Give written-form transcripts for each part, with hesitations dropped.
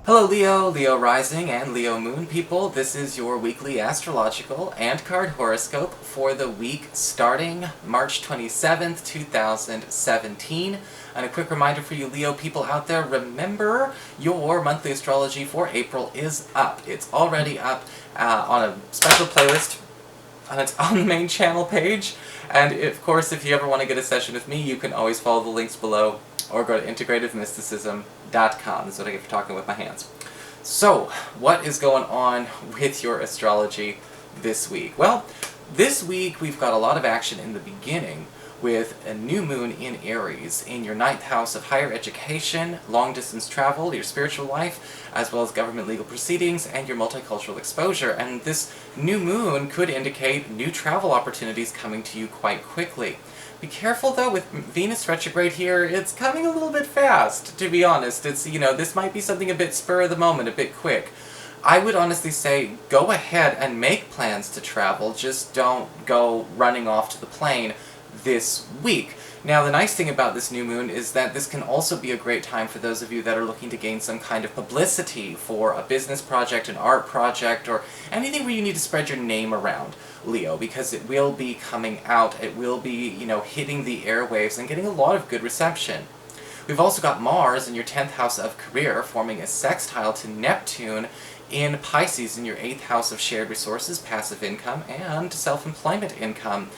Hello Leo Rising and Leo Moon people. This is your weekly astrological and card horoscope for the week starting March 27th, 2017. And a quick reminder for you Leo people out there, remember your monthly astrology for April is up. It's already up on a special playlist and it's on the main channel page. And of course, if you ever want to get a session with me, you can always follow the links below or go to integrativemysticism.com. This is what I get for talking with my hands. So, what is going on with your astrology this week? Well, this week we've got a lot of action in the beginning with a new moon in Aries in your 9th house of higher education, long-distance travel, your spiritual life, as well as government legal proceedings, and your multicultural exposure. And this new moon could indicate new travel opportunities coming to you quite quickly. Be careful though, with Venus retrograde here, it's coming a little bit fast, to be honest. It's, this might be something a bit spur of the moment, a bit quick. I would honestly say go ahead and make plans to travel, just don't go running off to the plane this week. Now, the nice thing about this new moon is that this can also be a great time for those of you that are looking to gain some kind of publicity for a business project, an art project, or anything where you need to spread your name around, Leo, because it will be coming out, it will be, hitting the airwaves and getting a lot of good reception. We've also got Mars in your 10th house of career forming a sextile to Neptune in Pisces in your 8th house of shared resources, passive income, and self-employment income.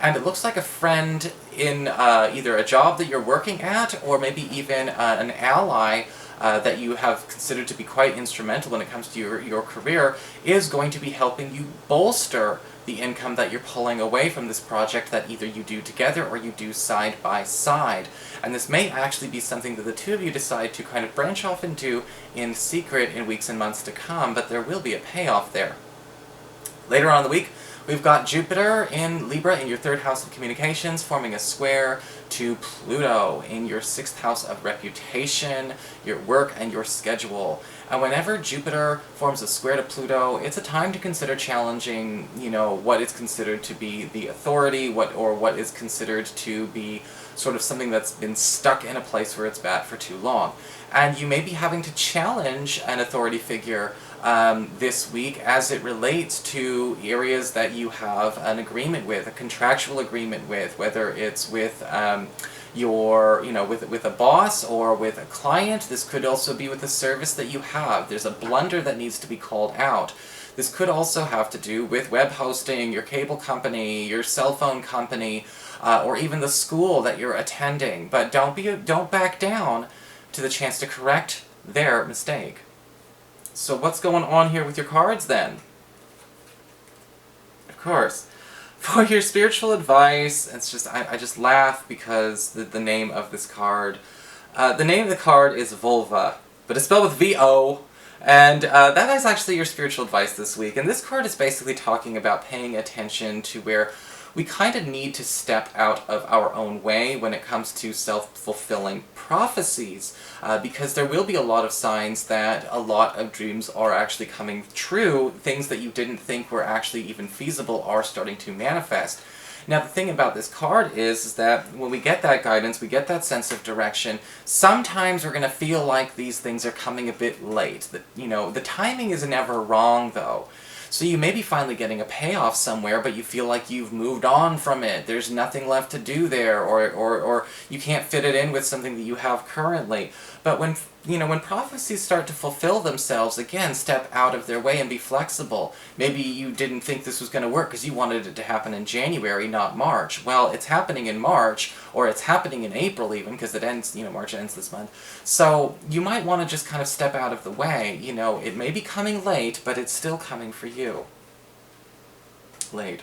And it looks like a friend in either a job that you're working at, or maybe even an ally that you have considered to be quite instrumental when it comes to your career, is going to be helping you bolster the income that you're pulling away from this project that either you do together or you do side by side. And this may actually be something that the two of you decide to kind of branch off and do in secret in weeks and months to come, but there will be a payoff there. Later on in the week, we've got Jupiter in Libra in your 3rd house of communications, forming a square to Pluto in your 6th house of reputation, your work, and your schedule. And whenever Jupiter forms a square to Pluto, it's a time to consider challenging, what is considered to be the authority, what is considered to be sort of something that's been stuck in a place where it's bad for too long. And you may be having to challenge an authority figure this week as it relates to areas that you have an agreement with, a contractual agreement with, whether it's with with a boss or with a client. This could also be with a service that you have. There's a blunder that needs to be called out. This could also have to do with web hosting, your cable company, your cell phone company, or even the school that you're attending. But don't back down to the chance to correct their mistake. So what's going on here with your cards then? Of course, for your spiritual advice, it's just, I just laugh because the name of this card, the name of the card is Vulva, but it's spelled with V-O, and that is actually your spiritual advice this week. And this card is basically talking about paying attention to where we kind of need to step out of our own way when it comes to self-fulfilling prophecies, because there will be a lot of signs that a lot of dreams are actually coming true. Things that you didn't think were actually even feasible are starting to manifest. Now, the thing about this card is that when we get that guidance, we get that sense of direction, sometimes we're going to feel like these things are coming a bit late. The timing is never wrong, though. So you may be finally getting a payoff somewhere, but you feel like you've moved on from it. There's nothing left to do there, or you can't fit it in with something that you have currently. But when prophecies start to fulfill themselves, again, step out of their way and be flexible. Maybe you didn't think this was going to work because you wanted it to happen in January, not March. Well, it's happening in March, or it's happening in April even, because it ends, March ends this month. So you might want to just kind of step out of the way. It may be coming late, but it's still coming for you. Late.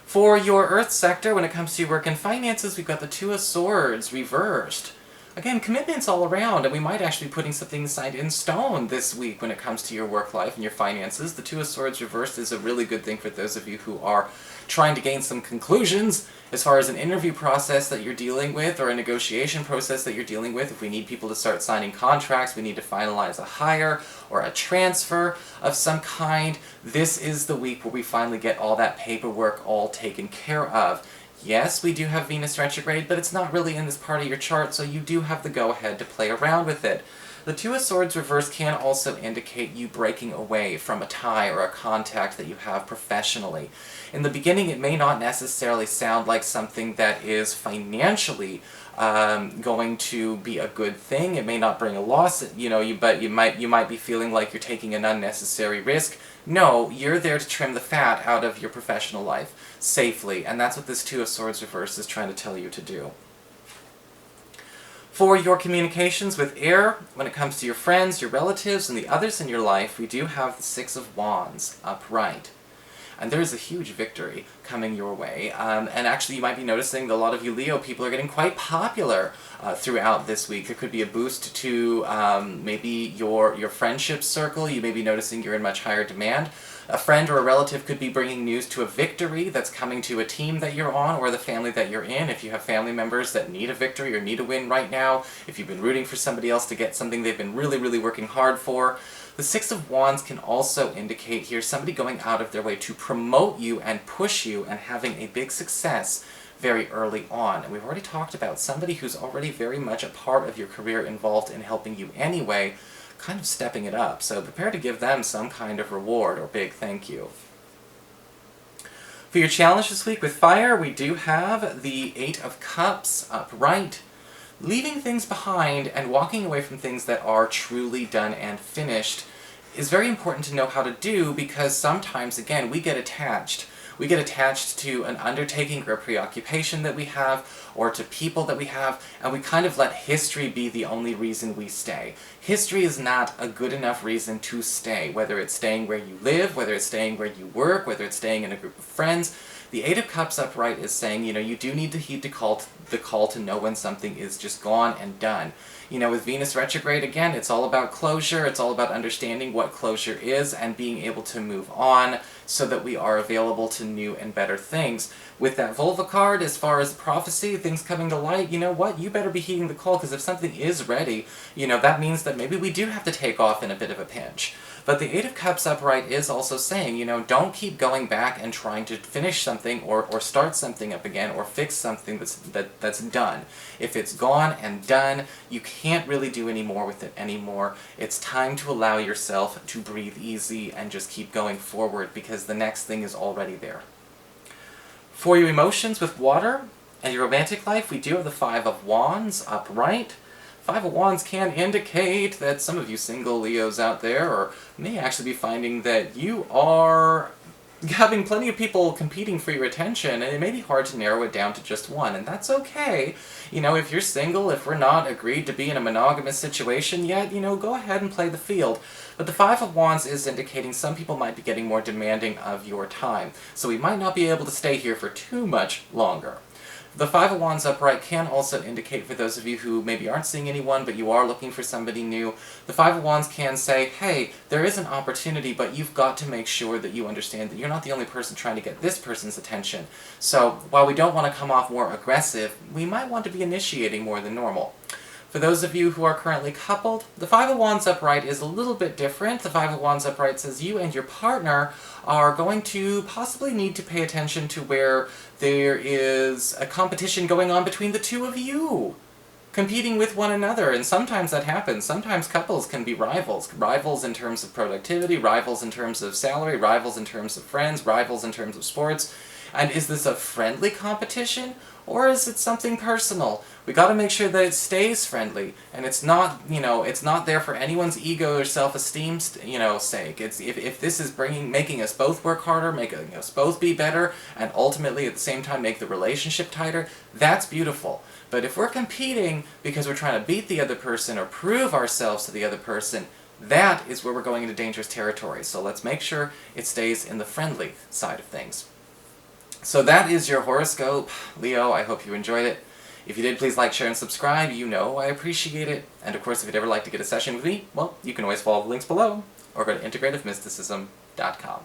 For your Earth sector, when it comes to your work and finances, we've got the Two of Swords reversed. Again, commitments all around, and we might actually be putting something signed in stone this week when it comes to your work life and your finances. The Two of Swords reversed is a really good thing for those of you who are trying to gain some conclusions as far as an interview process that you're dealing with or a negotiation process that you're dealing with. If we need people to start signing contracts, we need to finalize a hire or a transfer of some kind, this is the week where we finally get all that paperwork all taken care of. Yes, we do have Venus retrograde, but it's not really in this part of your chart, so you do have the go-ahead to play around with it. The Two of Swords reverse can also indicate you breaking away from a tie or a contact that you have professionally. In the beginning, it may not necessarily sound like something that is financially going to be a good thing. It may not bring a loss, but you might be feeling like you're taking an unnecessary risk. No, you're there to trim the fat out of your professional life safely, and that's what this Two of Swords reverse is trying to tell you to do. For your communications with air, when it comes to your friends, your relatives, and the others in your life, we do have the Six of Wands upright. And there is a huge victory coming your way. And actually, you might be noticing that a lot of you Leo people are getting quite popular throughout this week. There could be a boost to maybe your friendship circle. You may be noticing you're in much higher demand. A friend or a relative could be bringing news to a victory that's coming to a team that you're on or the family that you're in. If you have family members that need a victory or need a win right now, if you've been rooting for somebody else to get something they've been really, really working hard for. The Six of Wands can also indicate here somebody going out of their way to promote you and push you and having a big success very early on. And we've already talked about somebody who's already very much a part of your career involved in helping you anyway, kind of stepping it up. So prepare to give them some kind of reward or big thank you. For your challenge this week with fire, we do have the Eight of Cups upright. Leaving things behind and walking away from things that are truly done and finished is very important to know how to do, because sometimes, again, we get attached. We get attached to an undertaking or a preoccupation that we have, or to people that we have, and we kind of let history be the only reason we stay. History is not a good enough reason to stay, whether it's staying where you live, whether it's staying where you work, whether it's staying in a group of friends. The Eight of Cups upright is saying, you do need to heed the call to know when something is just gone and done. With Venus retrograde, again, it's all about closure. It's all about understanding what closure is and being able to move on so that we are available to new and better things. With that Vulva card, as far as prophecy, things coming to light, you know what? You better be heeding the call, because if something is ready, that means that maybe we do have to take off in a bit of a pinch. But the Eight of Cups upright is also saying, don't keep going back and trying to finish something or start something up again or fix something that's done. If it's gone and done, you can't really do any more with it anymore. It's time to allow yourself to breathe easy and just keep going forward, because the next thing is already there. For your emotions with water and your romantic life, we do have the Five of Wands upright. Five of Wands can indicate that some of you single Leos out there may actually be finding that you are having plenty of people competing for your attention, and it may be hard to narrow it down to just one, and that's okay. If you're single, if we're not agreed to be in a monogamous situation yet, go ahead and play the field. But the Five of Wands is indicating some people might be getting more demanding of your time, so we might not be able to stay here for too much longer. The Five of Wands upright can also indicate, for those of you who maybe aren't seeing anyone but you are looking for somebody new, the Five of Wands can say, hey, there is an opportunity, but you've got to make sure that you understand that you're not the only person trying to get this person's attention. So while we don't want to come off more aggressive, we might want to be initiating more than normal. For those of you who are currently coupled, the Five of Wands upright is a little bit different. The Five of Wands upright says you and your partner are going to possibly need to pay attention to where there is a competition going on between the two of you, competing with one another, and sometimes that happens. Sometimes couples can be rivals. Rivals in terms of productivity, rivals in terms of salary, rivals in terms of friends, rivals in terms of sports. And is this a friendly competition, or is it something personal? We gotta make sure that it stays friendly, and it's not, it's not there for anyone's ego or self-esteem, sake. It's if this is making us both work harder, making us both be better, and ultimately at the same time make the relationship tighter, that's beautiful. But if we're competing because we're trying to beat the other person or prove ourselves to the other person, that is where we're going into dangerous territory. So let's make sure it stays in the friendly side of things. So that is your horoscope, Leo. I hope you enjoyed it. If you did, please like, share, and subscribe. I appreciate it. And of course, if you'd ever like to get a session with me, well, you can always follow the links below, or go to integrativemysticism.com.